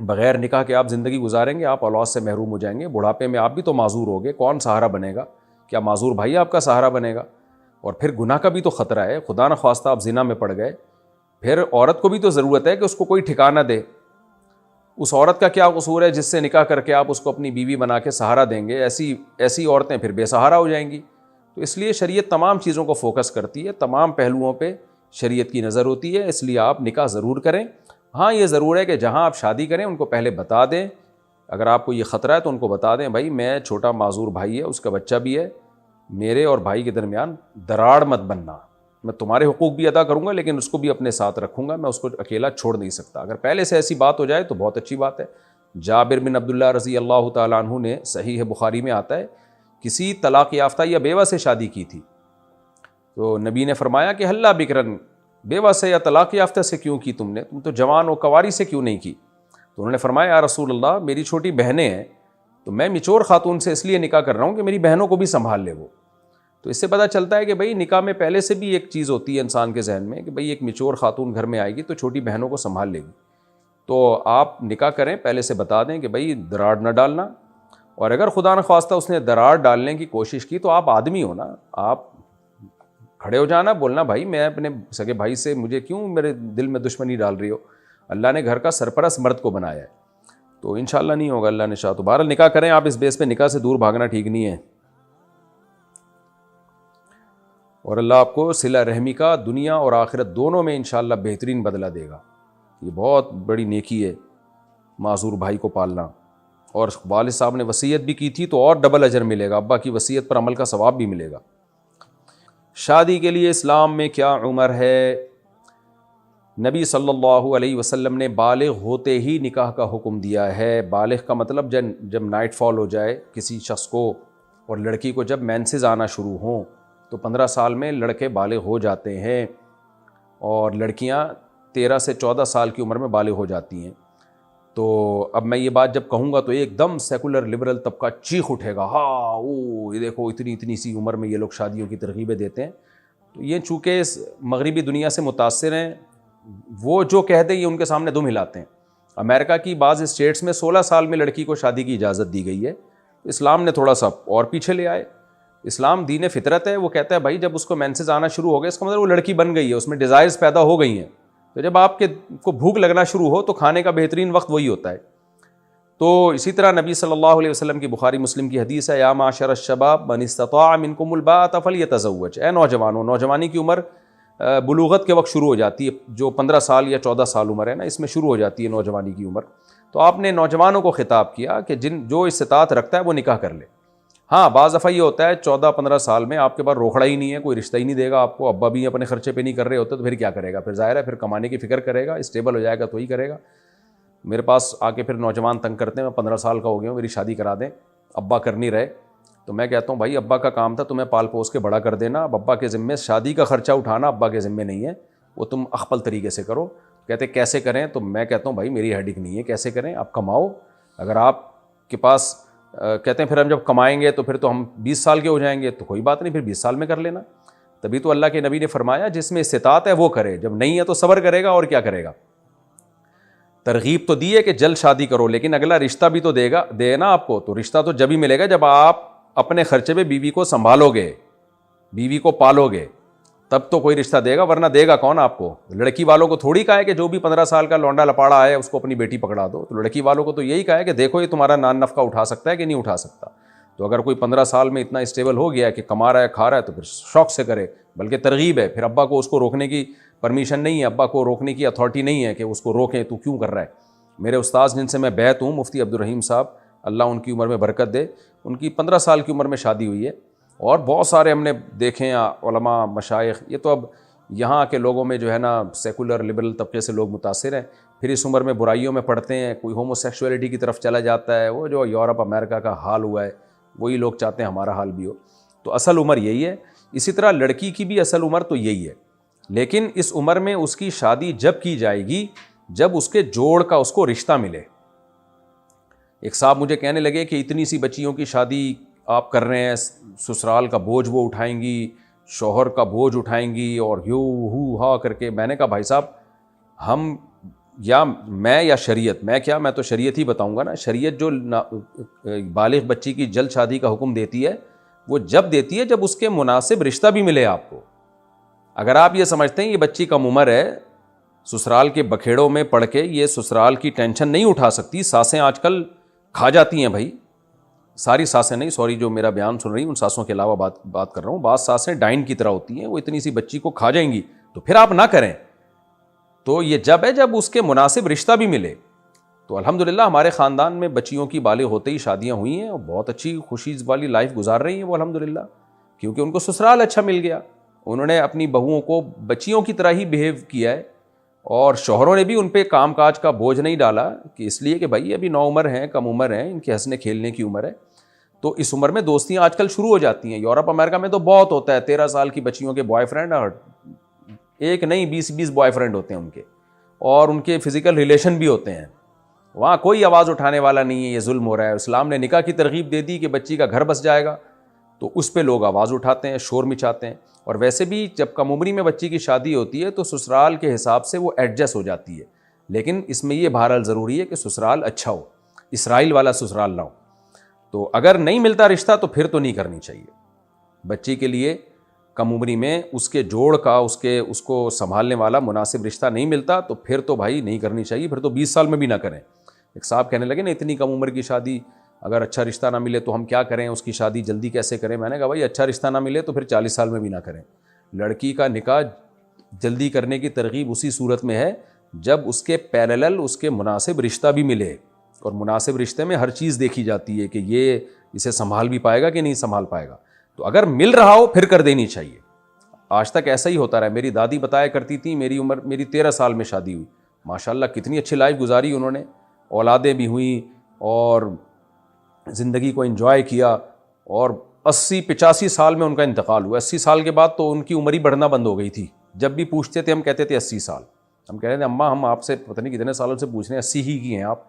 بغیر نکاح کے آپ زندگی گزاریں گے آپ اولاد سے محروم ہو جائیں گے. بڑھاپے میں آپ بھی تو معذور ہوگے, کون سہارا بنے گا؟ کیا معذور بھائی آپ کا سہارا بنے گا؟ اور پھر گناہ کا بھی تو خطرہ ہے, خدا نہ خواستہ آپ زنا میں پڑ گئے, پھر عورت کو بھی تو ضرورت ہے کہ اس کو کوئی ٹھکانہ دے. اس عورت کا کیا قصور ہے جس سے نکاح کر کے آپ اس کو اپنی بیوی بنا کے سہارا دیں گے؟ ایسی عورتیں پھر بے سہارا ہو جائیں گی. تو اس لیے شریعت تمام چیزوں کو فوکس کرتی ہے, تمام پہلوؤں پہ شریعت کی نظر ہوتی ہے, اس لیے آپ نکاح ضرور کریں. ہاں یہ ضرور ہے کہ جہاں آپ شادی کریں ان کو پہلے بتا دیں, اگر آپ کو یہ خطرہ ہے تو ان کو بتا دیں بھائی میں چھوٹا معذور بھائی ہے, اس کا بچہ بھی ہے, میرے اور بھائی کے درمیان دراڑ مت بننا, میں تمہارے حقوق بھی ادا کروں گا لیکن اس کو بھی اپنے ساتھ رکھوں گا, میں اس کو اکیلا چھوڑ نہیں سکتا. اگر پہلے سے ایسی بات ہو جائے تو بہت اچھی بات ہے. جابر بن عبداللہ رضی اللہ تعالیٰ عنہ نے, صحیح بخاری میں آتا ہے, کسی طلاق یافتہ یا بیوہ سے شادی کی تھی, تو نبی نے فرمایا کہ ہلا بکرن, بیوہ سے یا طلاق یافتہ سے کیوں کی تم نے, تم تو جوان و کواری سے کیوں نہیں کی؟ تو انہوں نے فرمایا یا رسول اللہ میری چھوٹی بہنیں ہیں, تو میں میچور خاتون سے اس لیے نکاح کر رہا ہوں کہ میری بہنوں کو بھی سنبھال لے وہ. تو اس سے پتہ چلتا ہے کہ بھئی نکاح میں پہلے سے بھی ایک چیز ہوتی ہے انسان کے ذہن میں کہ بھئی ایک میچور خاتون گھر میں آئے گی تو چھوٹی بہنوں کو سنبھال لے گی. تو آپ نکاح کریں پہلے سے بتا دیں کہ بھئی دراڑ نہ ڈالنا, اور اگر خدا نہ خواستہ اس نے دراڑ ڈالنے کی کوشش کی تو آپ آدمی ہو نا, آپ کھڑے ہو جانا, بولنا بھائی میں اپنے سگے بھائی سے, مجھے کیوں میرے دل میں دشمنی ڈال رہی ہو, اللہ نے گھر کا سرپرست مرد کو بنایا ہے. تو انشاءاللہ نہیں ہوگا اللہ نے شاء. تو بہرحال نکاح کریں آپ, اس بیس پہ نکاح سے دور بھاگنا ٹھیک نہیں ہے. اور اللہ آپ کو صلہ رحمی کا دنیا اور آخرت دونوں میں انشاءاللہ بہترین بدلہ دے گا. یہ بہت بڑی نیکی ہے معذور بھائی کو پالنا. اور والد صاحب نے وصیت بھی کی تھی تو اور ڈبل اجر ملے گا, ابا کی وصیت پر عمل کا ثواب بھی ملے گا. شادی کے لیے اسلام میں کیا عمر ہے؟ نبی صلی اللہ علیہ وسلم نے بالغ ہوتے ہی نکاح کا حکم دیا ہے. بالغ کا مطلب جب نائٹ فال ہو جائے کسی شخص کو, اور لڑکی کو جب مینسز آنا شروع ہوں, تو 15 سال میں لڑکے بالغ ہو جاتے ہیں, اور لڑکیاں 13 سے 14 سال کی عمر میں بالغ ہو جاتی ہیں. تو اب میں یہ بات جب کہوں گا تو ایک دم سیکولر لبرل طبقہ چیخ اٹھے گا, ہاں او یہ دیکھو اتنی سی عمر میں یہ لوگ شادیوں کی ترغیبیں دیتے ہیں. تو یہ چونکہ اس مغربی دنیا سے متاثر ہیں, وہ جو کہہ دیں یہ ان کے سامنے دم ہلاتے ہیں. امریکہ کی بعض اسٹیٹس میں 16 سال میں لڑکی کو شادی کی اجازت دی گئی ہے. اسلام نے تھوڑا سا اور پیچھے لے آئے. اسلام دین فطرت ہے, وہ کہتا ہے بھائی جب اس کو مینسز آنا شروع ہو گئے اس کا مطلب وہ لڑکی بن گئی ہے, اس میں ڈیزائرز پیدا ہو گئی ہیں. تو جب آپ کو بھوک لگنا شروع ہو تو کھانے کا بہترین وقت وہی ہوتا ہے. تو اسی طرح نبی صلی اللہ علیہ وسلم کی بخاری مسلم کی حدیث ہے, یا معاشر الشباب من استطاع منکم الباءۃ فلیتزوج, اے نوجوانوں, نوجوانی کی عمر بلوغت کے وقت شروع ہو جاتی ہے, جو 15 سال یا 14 سال عمر ہے نا, اس میں شروع ہو جاتی ہے نوجوانی کی عمر. تو آپ نے نوجوانوں کو خطاب کیا کہ جو استطاعت رکھتا ہے وہ نکاح کر لے. ہاں بعض دفعہ یہ ہوتا ہے 14-15 سال میں آپ کے پاس روکڑا ہی نہیں ہے, کوئی رشتہ ہی نہیں دے گا آپ کو, ابا بھی اپنے خرچے پہ نہیں کر رہے ہوتے, تو پھر کیا کرے گا؟ پھر ظاہر ہے پھر کمانے کی فکر کرے گا, اسٹیبل ہو جائے گا تو ہی کرے گا. میرے پاس آ کے پھر نوجوان تنگ کرتے ہیں, میں 15 سال کا ہو گیا ہوں, میری شادی کرا دیں, ابا کر نہیں رہے. تو میں کہتا ہوں بھائی ابا کا کام تھا تمہیں پال پوس کے بڑا کر دینا, اب ابا کے ذمے شادی کا خرچہ اٹھانا ابا کے ذمے نہیں ہے, وہ تم اخپل طریقے سے کرو. کہتے کیسے کریں؟ تو میں کہتا ہوں بھائی میری ہیڈک نہیں ہے کیسے کریں, آپ کماؤ. اگر آپ کے پاس کہتے ہیں پھر ہم جب کمائیں گے تو پھر تو ہم 20 سال کے ہو جائیں گے, تو کوئی بات نہیں, پھر 20 سال میں کر لینا. تبھی تو اللہ کے نبی نے فرمایا جس میں استطاعت ہے وہ کرے, جب نہیں ہے تو صبر کرے گا اور کیا کرے گا. ترغیب تو دی ہے کہ جلد شادی کرو, لیکن اگلا رشتہ بھی تو دے نا آپ کو. تو رشتہ تو جب ہی ملے گا جب آپ اپنے خرچے پہ بیوی کو سنبھالو گے, بیوی کو پالو گے, تب تو کوئی رشتہ دے گا, ورنہ دے گا کون آپ کو؟ لڑکی والوں کو تھوڑی کہا ہے کہ جو بھی 15 سال کا لونڈا لپاڑا ہے اس کو اپنی بیٹی پکڑا دو. تو لڑکی والوں کو تو یہی کہا ہے کہ دیکھو یہ تمہارا نان نفقہ اٹھا سکتا ہے کہ نہیں اٹھا سکتا. تو اگر کوئی 15 سال میں اتنا اسٹیبل ہو گیا ہے کہ کما رہا ہے کھا رہا ہے تو پھر شوق سے کرے, بلکہ ترغیب ہے. پھر ابا کو اس کو روکنے کی پرمیشن نہیں ہے, ابا کو روکنے کی اتھارٹی نہیں ہے کہ اس کو روکیں تو کیوں کر رہا ہے. میرے استاذ جن سے میں بیعت ہوں, مفتی عبدالرحیم صاحب, اللہ ان کی عمر میں برکت دے, ان کی 15 سال کی عمر میں شادی ہوئی ہے. اور بہت سارے ہم نے دیکھے ہیں علماء مشائخ. یہ تو اب یہاں کے لوگوں میں جو ہے نا سیکولر لبرل طبقے سے لوگ متاثر ہیں, پھر اس عمر میں برائیوں میں پڑھتے ہیں, کوئی ہومو سیکشولیٹی کی طرف چلا جاتا ہے. وہ جو یورپ امریکہ کا حال ہوا ہے وہی لوگ چاہتے ہیں ہمارا حال بھی ہو. تو اصل عمر یہی ہے. اسی طرح لڑکی کی بھی اصل عمر تو یہی ہے, لیکن اس عمر میں اس کی شادی جب کی جائے گی جب اس کے جوڑ کا اس کو رشتہ ملے. ایک صاحب مجھے کہنے لگے کہ اتنی سی بچیوں کی شادی آپ کر رہے ہیں, سسرال کا بوجھ وہ اٹھائیں گی, شوہر کا بوجھ اٹھائیں گی, اور یو ہو ہا کر کے. میں نے کہا بھائی صاحب ہم یا میں یا شریعت، میں کیا، میں تو شریعت ہی بتاؤں گا نا. شریعت جو بالغ بچی کی جلد شادی کا حکم دیتی ہے وہ جب دیتی ہے جب اس کے مناسب رشتہ بھی ملے آپ کو. اگر آپ یہ سمجھتے ہیں یہ بچی کم عمر ہے، سسرال کے بکھیڑوں میں پڑھ کے یہ سسرال کی ٹینشن نہیں اٹھا سکتی، ساسیں آج کل کھا جاتی ہیں بھائی، ساری ساسیں نہیں، سوری جو میرا بیان سن رہی ہیں ان ساسوں کے علاوہ بات کر رہا ہوں. بعض ساسیں ڈائن کی طرح ہوتی ہیں، وہ اتنی سی بچی کو کھا جائیں گی، تو پھر آپ نہ کریں. تو یہ جب ہے جب اس کے مناسب رشتہ بھی ملے. تو الحمدللہ ہمارے خاندان میں بچیوں کی بالغ ہوتے ہی شادیاں ہوئی ہیں اور بہت اچھی خوشی والی لائف گزار رہی ہیں وہ الحمدللہ، کیونکہ ان کو سسرال اچھا مل گیا. انہوں نے اپنی بہوؤں کو بچیوں کی طرح ہی بیہیو کیا ہے، اور شوہروں نے بھی ان پہ کام کاج کا بوجھ نہیں ڈالا، کہ اس لیے کہ بھائی ابھی نو عمر ہیں، کم عمر ہیں، ان کے ہنسنے کھیلنے کی عمر ہے. تو اس عمر میں دوستیاں آج کل شروع ہو جاتی ہیں. یورپ امریکہ میں تو بہت ہوتا ہے، 13 سال کی بچیوں کے بوائے فرینڈ، اور ایک نہیں 20 بوائے فرینڈ ہوتے ہیں ان کے، اور ان کے فزیکل ریلیشن بھی ہوتے ہیں. وہاں کوئی آواز اٹھانے والا نہیں ہے یہ ظلم ہو رہا ہے. اسلام نے نکاح کی ترغیب دے دی کہ بچی کا گھر بس جائے گا، تو اس پہ لوگ آواز اٹھاتے ہیں، شور مچاتے ہیں. اور ویسے بھی جب کم عمری میں بچی کی شادی ہوتی ہے تو سسرال کے حساب سے وہ ایڈجسٹ ہو جاتی ہے، لیکن اس میں یہ بہرحال ضروری ہے کہ سسرال اچھا ہو، اسرائیل والا سسرال نہ ہو. تو اگر نہیں ملتا رشتہ تو پھر تو نہیں کرنی چاہیے. بچی کے لیے کم عمری میں اس کے جوڑ کا، اس کو سنبھالنے والا مناسب رشتہ نہیں ملتا تو پھر تو بھائی نہیں کرنی چاہیے، پھر تو 20 سال میں بھی نہ کریں. ایک صاحب کہنے لگے نا اتنی کم عمر کی شادی، اگر اچھا رشتہ نہ ملے تو ہم کیا کریں، اس کی شادی جلدی کیسے کریں. میں نے کہا بھائی اچھا رشتہ نہ ملے تو پھر 40 سال میں بھی نہ کریں. لڑکی کا نکاح جلدی کرنے کی ترغیب اسی صورت میں ہے جب اس کے پیرالل اس کے مناسب رشتہ بھی ملے، اور مناسب رشتے میں ہر چیز دیکھی جاتی ہے کہ یہ اسے سنبھال بھی پائے گا کہ نہیں سنبھال پائے گا. تو اگر مل رہا ہو پھر کر دینی چاہیے. آج تک ایسا ہی ہوتا رہا. میری دادی بتایا کرتی تھی، میری 13 سال میں شادی ہوئی، ماشاءاللہ کتنی اچھی لائف گزاری انہوں نے، اولادیں بھی ہوئیں اور زندگی کو انجوائے کیا. اور 80-85 سال میں ان کا انتقال ہوا. 80 سال کے بعد تو ان کی عمر ہی بڑھنا بند ہو گئی تھی. جب بھی پوچھتے تھے ہم کہتے تھے 80 سال. ہم کہہ رہے تھے اماں ہم آپ سے پتہ نہیں کتنے سالوں سے پوچھ رہے ہیں، 80 ہی کی ہیں آپ.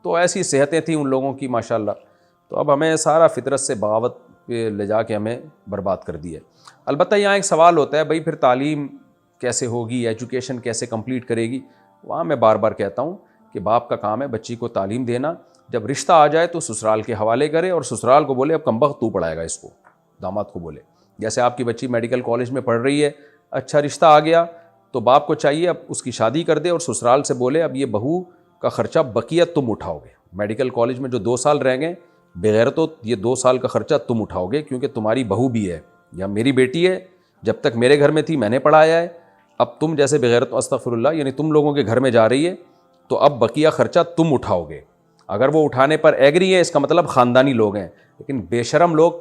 تو ایسی صحتیں تھیں ان لوگوں کی ماشاءاللہ. تو اب ہمیں سارا فطرت سے بغاوت پہ لے جا کے ہمیں برباد کر دی ہے. البتہ یہاں ایک سوال ہوتا ہے، بھائی پھر تعلیم کیسے ہوگی، ایجوکیشن کیسے کمپلیٹ کرے گی. وہاں میں بار بار کہتا ہوں کہ باپ کا کام ہے بچی کو تعلیم دینا. جب رشتہ آ جائے تو سسرال کے حوالے کرے، اور سسرال کو بولے اب کمبخت تو پڑھائے گا اس کو، داماد کو بولے. جیسے آپ کی بچی میڈیکل کالج میں پڑھ رہی ہے، اچھا رشتہ آ گیا تو باپ کو چاہیے اب اس کی شادی کر دے، اور سسرال سے بولے اب یہ بہو کا خرچہ بقیہ تم اٹھاؤ گے. میڈیکل کالج میں جو 2 سال رہ گئے بغیر تو یہ 2 سال کا خرچہ تم اٹھاؤ گے، کیونکہ تمہاری بہو بھی ہے یا میری بیٹی ہے، جب تک میرے گھر میں تھی میں نے پڑھایا ہے. اب تم جیسے بغیر تو استغفر اللہ، یعنی تم لوگوں کے گھر میں جا رہی ہے تو اب بقیہ خرچہ تم اٹھاؤ گے. اگر وہ اٹھانے پر ایگری ہے اس کا مطلب خاندانی لوگ ہیں. لیکن بے شرم لوگ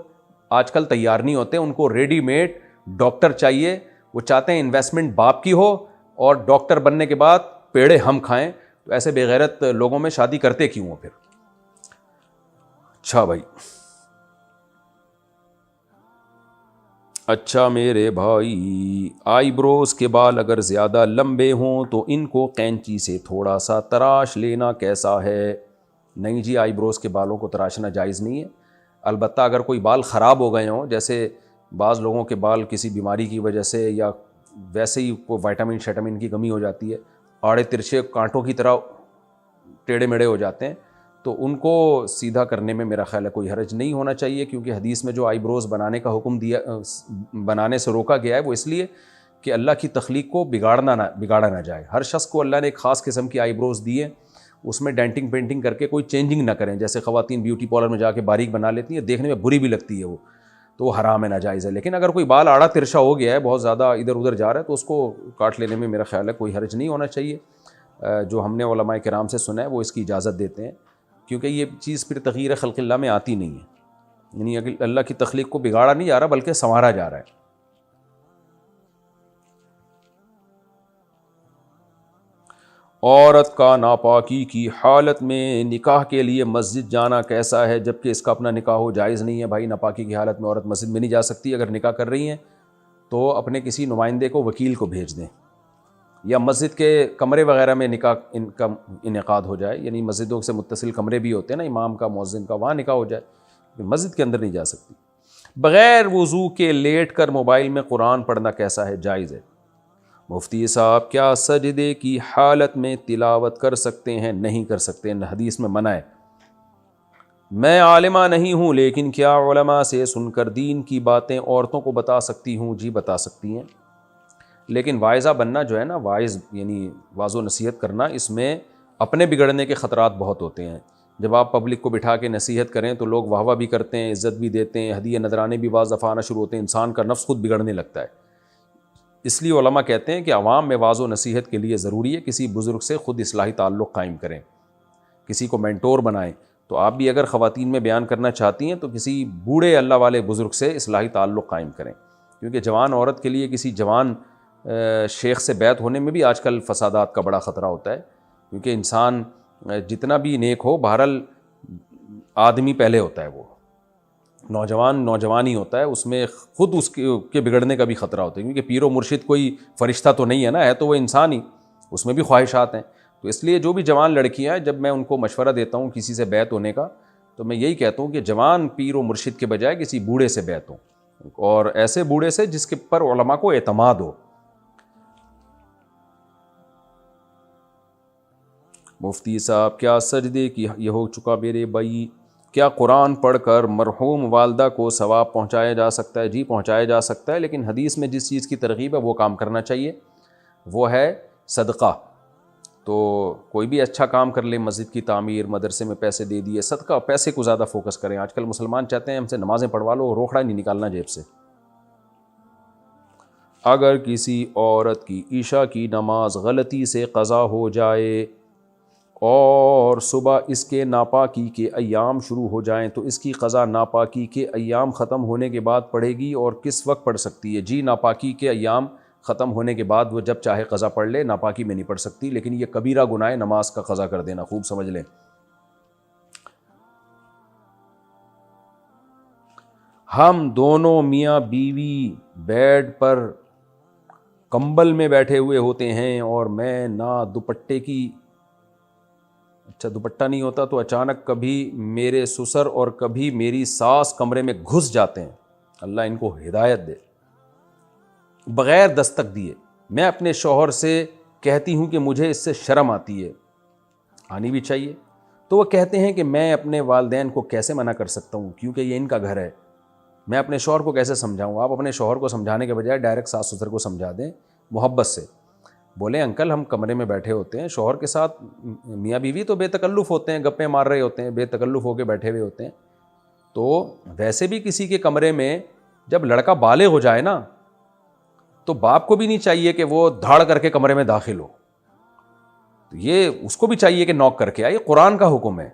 آج کل تیار نہیں ہوتے، ان کو ریڈی میڈ ڈاکٹر چاہیے. وہ چاہتے ہیں انویسٹمنٹ باپ کی ہو اور ڈاکٹر بننے کے بعد پیڑے ہم کھائیں. تو ایسے بے غیرت لوگوں میں شادی کرتے کیوں ہو پھر. اچھا بھائی، اچھا میرے بھائی، آئی بروز کے بال اگر زیادہ لمبے ہوں تو ان کو قینچی سے تھوڑا سا تراش لینا کیسا ہے؟ نہیں جی، آئی بروز کے بالوں کو تراشنا جائز نہیں ہے. البتہ اگر کوئی بال خراب ہو گئے ہوں، جیسے بعض لوگوں کے بال کسی بیماری کی وجہ سے یا ویسے ہی کوئی وائٹامن شیٹامن کی کمی ہو جاتی ہے، آڑے ترچھے کانٹوں کی طرح ٹیڑھے میڑے ہو جاتے ہیں، تو ان کو سیدھا کرنے میں میرا خیال ہے کوئی حرج نہیں ہونا چاہیے. کیونکہ حدیث میں جو آئی بروز بنانے کا حکم دیا، بنانے سے روکا گیا ہے، وہ اس لیے کہ اللہ کی تخلیق کو بگاڑا نہ جائے. ہر شخص کو اللہ نے ایک خاص قسم کی آئی بروز دی ہے، اس میں ڈینٹنگ پینٹنگ کر کے کوئی چینجنگ نہ کریں. جیسے خواتین بیوٹی پارلر میں جا کے باریک بنا لیتی ہیں، دیکھنے میں بری بھی لگتی ہے وہ، تو وہ حرام ہے، ناجائز ہے. لیکن اگر کوئی بال آڑا ترچھا ہو گیا ہے، بہت زیادہ ادھر ادھر جا رہا ہے، تو اس کو کاٹ لینے میں میرا خیال ہے کوئی حرج نہیں ہونا چاہیے. جو ہم نے علماء کرام سے سنا ہے وہ اس کی اجازت دیتے ہیں، کیونکہ یہ چیز پھر تغییر خلق اللہ میں آتی نہیں ہے. یعنی اللہ کی تخلیق کو بگاڑا نہیں جا رہا بلکہ سنوارا جا رہا ہے. عورت کا ناپاکی کی حالت میں نکاح کے لیے مسجد جانا کیسا ہے، جبکہ اس کا اپنا نکاح ہو؟ جائز نہیں ہے بھائی. ناپاکی کی حالت میں عورت مسجد میں نہیں جا سکتی. اگر نکاح کر رہی ہیں تو اپنے کسی نمائندے کو، وکیل کو بھیج دیں، یا مسجد کے کمرے وغیرہ میں نکاح ان کا انعقاد ہو جائے. یعنی مسجدوں سے متصل کمرے بھی ہوتے ہیں نا، امام کا، مؤذن کا، وہاں نکاح ہو جائے. مسجد کے اندر نہیں جا سکتی. بغیر وضو کے لیٹ کر موبائل میں قرآن پڑھنا کیسا ہے؟ جائز ہے. مفتی صاحب کیا سجدے کی حالت میں تلاوت کر سکتے ہیں؟ نہیں کر سکتے، حدیث میں منع ہے۔ میں عالمہ نہیں ہوں، لیکن کیا علماء سے سن کر دین کی باتیں عورتوں کو بتا سکتی ہوں؟ جی بتا سکتی ہیں، لیکن واعظہ بننا جو ہے نا، واعظ یعنی واعظ و نصیحت کرنا، اس میں اپنے بگڑنے کے خطرات بہت ہوتے ہیں۔ جب آپ پبلک کو بٹھا کے نصیحت کریں تو لوگ واہ واہ بھی کرتے ہیں، عزت بھی دیتے ہیں، ہدیے نذرانے بھی بعض دفعہ آنا شروع ہوتے ہیں، انسان کا نفس خود بگڑنے لگتا ہے۔ اس لیے علماء کہتے ہیں کہ عوام میں واعظ و نصیحت کے لیے ضروری ہے کسی بزرگ سے خود اصلاحی تعلق قائم کریں، کسی کو مینٹور بنائیں۔ تو آپ بھی اگر خواتین میں بیان کرنا چاہتی ہیں تو کسی بوڑھے اللہ والے بزرگ سے اصلاحی تعلق قائم کریں، کیونکہ جوان عورت کے لیے کسی جوان شیخ سے بیعت ہونے میں بھی آج کل فسادات کا بڑا خطرہ ہوتا ہے، کیونکہ انسان جتنا بھی نیک ہو، بہرحال آدمی پہلے ہوتا ہے، وہ نوجوان ہی ہوتا ہے، اس میں خود اس کے بگڑنے کا بھی خطرہ ہوتا ہے، کیونکہ پیر و مرشد کوئی فرشتہ تو نہیں ہے نا، ہے تو وہ انسان ہی، اس میں بھی خواہشات ہیں۔ تو اس لیے جو بھی جوان لڑکیاں ہیں، جب میں ان کو مشورہ دیتا ہوں کسی سے بیعت ہونے کا، تو میں یہی کہتا ہوں کہ جوان پیر و مرشد کے بجائے کسی بوڑھے سے بیعت ہو، اور ایسے بوڑھے سے جس کے پر علماء کو اعتماد ہو۔ مفتی صاحب کیا سجدے کی یہ ہو چکا میرے بھائی، کیا قرآن پڑھ کر مرحوم والدہ کو ثواب پہنچایا جا سکتا ہے؟ جی پہنچایا جا سکتا ہے، لیکن حدیث میں جس چیز کی ترغیب ہے وہ کام کرنا چاہیے، وہ ہے صدقہ۔ تو کوئی بھی اچھا کام کر لے، مسجد کی تعمیر، مدرسے میں پیسے دے دیے، صدقہ، پیسے کو زیادہ فوکس کریں۔ آج کل مسلمان چاہتے ہیں ہم سے نمازیں پڑھوا لو، روکھڑا نہیں نکالنا جیب سے۔ اگر کسی عورت کی عشاء کی نماز غلطی سے قضا ہو جائے اور صبح اس کے ناپاکی کے ایام شروع ہو جائیں تو اس کی قضا ناپاکی کے ایام ختم ہونے کے بعد پڑے گی، اور کس وقت پڑھ سکتی ہے؟ جی ناپاکی کے ایام ختم ہونے کے بعد وہ جب چاہے قضا پڑھ لے، ناپاکی میں نہیں پڑھ سکتی، لیکن یہ کبیرہ گناہ ہے نماز کا قضا کر دینا، خوب سمجھ لیں۔ ہم دونوں میاں بیوی بیڈ پر کمبل میں بیٹھے ہوئے ہوتے ہیں اور میں نہ دوپٹے کی دوپٹہ نہیں ہوتا، تو اچانک کبھی میرے سسر اور کبھی میری ساس کمرے میں گھس جاتے ہیں، اللہ ان کو ہدایت دے، بغیر دستک دیے۔ میں اپنے شوہر سے کہتی ہوں کہ مجھے اس سے شرم آتی ہے، آنی بھی چاہیے، تو وہ کہتے ہیں کہ میں اپنے والدین کو کیسے منع کر سکتا ہوں کیونکہ یہ ان کا گھر ہے، میں اپنے شوہر کو کیسے سمجھاؤں؟ آپ اپنے شوہر کو سمجھانے کے بجائے ڈائریکٹ ساس سسر کو سمجھا دیں، محبت سے بولیں انکل ہم کمرے میں بیٹھے ہوتے ہیں، شوہر کے ساتھ میاں بیوی تو بے تکلف ہوتے ہیں، گپیں مار رہے ہوتے ہیں، بے تکلف ہو کے بیٹھے ہوئے ہوتے ہیں، تو ویسے بھی کسی کے کمرے میں جب لڑکا بالغ ہو جائے نا، تو باپ کو بھی نہیں چاہیے کہ وہ دھاڑ کر کے کمرے میں داخل ہو، تو یہ اس کو بھی چاہیے کہ نوک کر کے آئے، قرآن کا حکم ہے،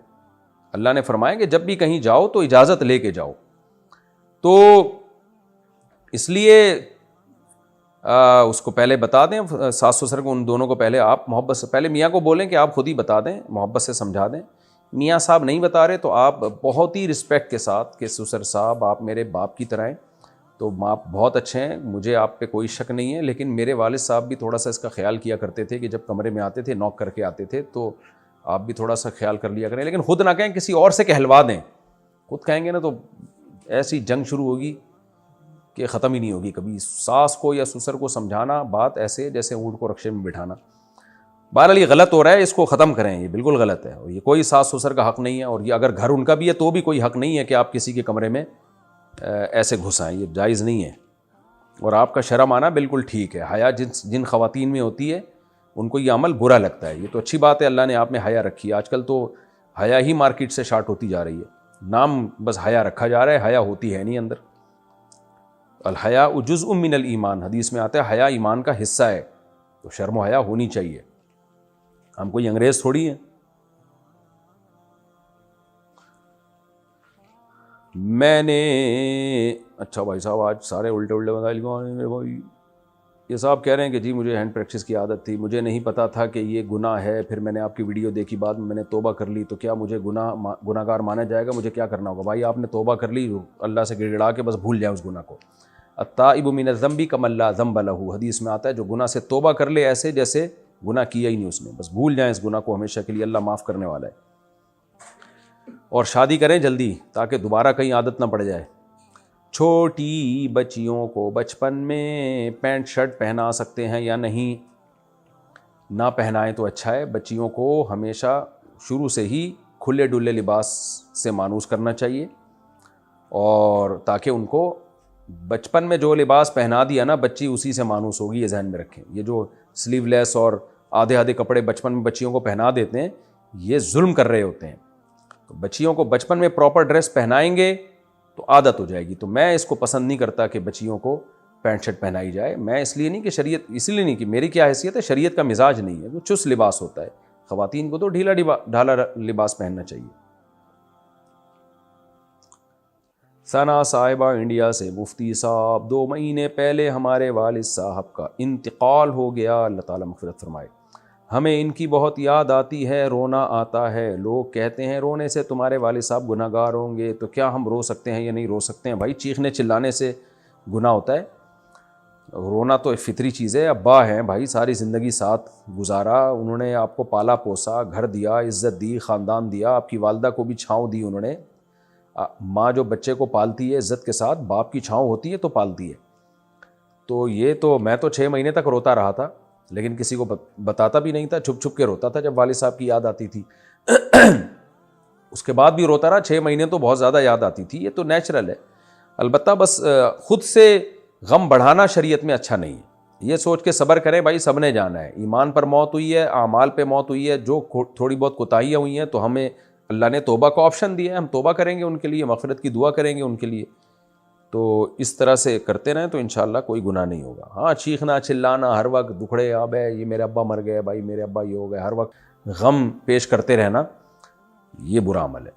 اللہ نے فرمایا کہ جب بھی کہیں جاؤ تو اجازت لے کے جاؤ۔ تو اس لیے اس کو پہلے بتا دیں، ساس سسر کو، ان دونوں کو پہلے آپ محبت سے، پہلے میاں کو بولیں کہ آپ خود ہی بتا دیں، محبت سے سمجھا دیں۔ میاں صاحب نہیں بتا رہے تو آپ بہت ہی رسپیکٹ کے ساتھ کہ سسر صاحب آپ میرے باپ کی طرح ہیں، تو آپ بہت اچھے ہیں، مجھے آپ پہ کوئی شک نہیں ہے، لیکن میرے والد صاحب بھی تھوڑا سا اس کا خیال کیا کرتے تھے کہ جب کمرے میں آتے تھے نوک کر کے آتے تھے، تو آپ بھی تھوڑا سا خیال کر لیا کریں، لیکن خود نہ کہیں، کسی اور سے کہلوا دیں، خود کہیں گے نا تو ایسی جنگ شروع ہوگی کہ ختم ہی نہیں ہوگی کبھی۔ ساس کو یا سسر کو سمجھانا بات ایسے جیسے اونٹ کو رکشے میں بٹھانا، بہرحال یہ غلط ہو رہا ہے، اس کو ختم کریں، یہ بالکل غلط ہے، اور یہ کوئی ساس سسر کا حق نہیں ہے، اور یہ اگر گھر ان کا بھی ہے تو بھی کوئی حق نہیں ہے کہ آپ کسی کے کمرے میں ایسے گھس آئیں، یہ جائز نہیں ہے، اور آپ کا شرم آنا بالکل ٹھیک ہے۔ حیا جن خواتین میں ہوتی ہے ان کو یہ عمل برا لگتا ہے، یہ تو اچھی بات ہے، اللہ نے آپ میں حیا رکھی ہے۔ آج کل تو حیا ہی مارکیٹ سے شارٹ ہوتی جا رہی ہے، نام بس حیا رکھا جا رہا ہے، حیا ہوتی ہے نہیں اندر۔ الحیاء جزء من الایمان، حدیث میں آتا ہے حیا ایمان کا حصہ ہے، تو شرم و حیا ہونی چاہیے، ہم کوئی انگریز تھوڑی ہیں۔ میں نے اچھا بھائی صاحب آج سارے الٹے مسائل کو میرے بھائی، یہ صاحب کہہ رہے ہیں کہ جی مجھے ہینڈ پریکٹس کی عادت تھی، مجھے نہیں پتا تھا کہ یہ گناہ ہے، پھر میں نے آپ کی ویڈیو دیکھی، بعد میں نے توبہ کر لی، تو کیا مجھے گناہ گار مانا جائے گا؟ مجھے کیا کرنا ہوگا؟ بھائی آپ نے توبہ کر لی، اللہ سے گڑ گڑا کے بس بھول جائیں اس گناہ کو۔ التائب من الذنب کمن لا ذنب لہ، حدیث میں آتا ہے جو گناہ سے توبہ کر لے ایسے جیسے گناہ کیا ہی نہیں اس نے، بس بھول جائیں اس گناہ کو ہمیشہ کے لیے، اللہ معاف کرنے والا ہے۔ اور شادی کریں جلدی تاکہ دوبارہ کہیں عادت نہ پڑ جائے، چھوٹی بچیوں کو بچپن میں پینٹ شرٹ پہنا سکتے ہیں یا نہیں؟ نہ پہنائیں تو اچھا ہے. بچیوں کو ہمیشہ شروع سے ہی کھلے ڈلے لباس سے مانوس کرنا چاہیے, اور تاکہ ان کو بچپن میں جو لباس پہنا دیا نا بچی اسی سے مانوس ہوگی, یہ ذہن میں رکھیں. یہ جو سلیو لیس اور آدھے آدھے کپڑے بچپن میں بچیوں کو پہنا دیتے ہیں, یہ ظلم کر رہے ہوتے ہیں. تو بچیوں کو بچپن میں پراپر ڈریس پہنائیں گے تو عادت ہو جائے گی. تو میں اس کو پسند نہیں کرتا کہ بچیوں کو پینٹ شرٹ پہنائی جائے. میں اس لیے نہیں کہ شریعت, اس لیے نہیں کہ میری کیا حیثیت ہے, شریعت کا مزاج نہیں ہے, وہ چست لباس ہوتا ہے. خواتین کو تو ڈھیلا ڈھالا لباس پہننا چاہیے. ثنا صاحبہ انڈیا سے, مفتی صاحب 2 مہینے پہلے ہمارے والد صاحب کا انتقال ہو گیا, اللہ تعالیٰ مغفرت فرمائے. ہمیں ان کی بہت یاد آتی ہے, رونا آتا ہے. لوگ کہتے ہیں رونے سے تمہارے والد صاحب گناہ گار ہوں گے, تو کیا ہم رو سکتے ہیں یا نہیں رو سکتے ہیں؟ بھائی چیخنے چلانے سے گناہ ہوتا ہے؟ رونا تو ایک فطری چیز ہے. ابا ہیں بھائی, ساری زندگی ساتھ گزارا, انہوں نے آپ کو پالا پوسا, گھر دیا, عزت دی, خاندان دیا, آپ کی والدہ کو بھی چھاؤں دی انہوں نے. ماں جو بچے کو پالتی ہے عزت کے ساتھ, باپ کی چھاؤں ہوتی ہے تو پالتی ہے. تو یہ تو میں تو 6 مہینے تک روتا رہا تھا, لیکن کسی کو بتاتا بھی نہیں تھا, چھپ چھپ کے روتا تھا جب والد صاحب کی یاد آتی تھی. اس کے بعد بھی روتا رہا 6 مہینے, تو بہت زیادہ یاد آتی تھی. یہ تو نیچرل ہے. البتہ بس خود سے غم بڑھانا شریعت میں اچھا نہیں ہے. یہ سوچ کے صبر کریں بھائی سب نے جانا ہے, ایمان پر موت ہوئی ہے, اعمال پہ موت ہوئی ہے, جو تھوڑی بہت کوتاہیاں ہوئی ہیں تو ہمیں اللہ نے توبہ کا آپشن دیا ہے, ہم توبہ کریں گے ان کے لیے, مغفرت کی دعا کریں گے ان کے لیے. تو اس طرح سے کرتے رہیں تو انشاءاللہ کوئی گناہ نہیں ہوگا. ہاں چیخنا چلانا ہر وقت, دکھڑے اب ہے یہ میرے ابا مر گئے, بھائی میرے ابا یہ ہو گئے, ہر وقت غم پیش کرتے رہنا, یہ برا عمل ہے.